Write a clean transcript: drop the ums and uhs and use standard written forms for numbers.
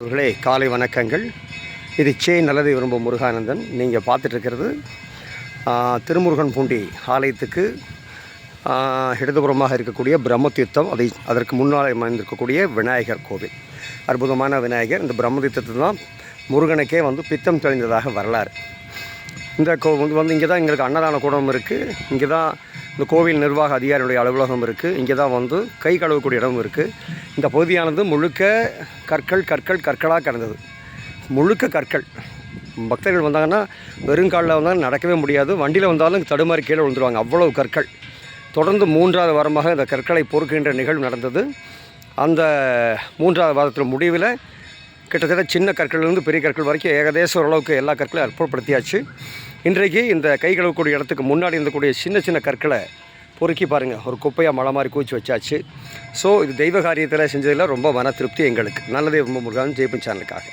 அவர்களே காலை வணக்கங்கள். இது நல்லதை விரும்பும் முருகானந்தன். நீங்கள் பார்த்துட்ருக்கிறது திருமுருகன் பூண்டி ஆலயத்துக்கு இடதுபுறமாக இருக்கக்கூடிய பிரம்மதீர்த்தம். அதற்கு முன்னால் அமைந்திருக்கக்கூடிய விநாயகர் கோவில், அற்புதமான விநாயகர். இந்த பிரம்மதீர்த்தத்தில் தான் முருகனுக்கே பித்தம் தெளிந்ததாக வரலாறு. இந்த இங்கே தான் எங்களுக்கு அன்னதான கூடம் இருக்குது. இங்கே தான் இந்த கோவில் நிர்வாக அதிகாரியுடைய அலுவலகம் இருக்குது. இங்கே தான் கை கழுவக்கூடிய இடமும் இருக்குது. இந்த பகுதியானது முழுக்க கற்களாக கிடந்தது. முழுக்க கற்கள். பக்தர்கள் வந்தாங்கன்னா வெறுங்காலில் வந்தாலும் நடக்கவே முடியாது. வண்டியில் வந்தாலும் தடுமாறி கீழே விழுந்துருவாங்க. அவ்வளவு கற்கள். தொடர்ந்து 3வது வாரமாக இந்த கற்களை பொறுக்கின்ற நிகழ்வு நடந்தது. அந்த 3வது வாரத்தில் முடிவில் கிட்டத்தட்ட சின்ன கற்கள்லேருந்து பெரிய கற்கள் வரைக்கும் ஏகதேச ஓரளவுக்கு எல்லா கற்களையும் அற்புதப்படுத்தியாச்சு. இன்றைக்கு இந்த கை கழுவக்கூடிய இடத்துக்கு முன்னாடி இருந்தக்கூடிய சின்ன கற்களை பொறுக்கி பாருங்கள், ஒரு குப்பையாக மழை மாதிரி கூச்சி வச்சாச்சு. ஸோ இது தெய்வ காரியத்தில் செஞ்சதில் ரொம்ப மன திருப்தி எங்களுக்கு. நல்லதே ரொம்ப முருகன் ஜெய்பன் சேனலுக்காக.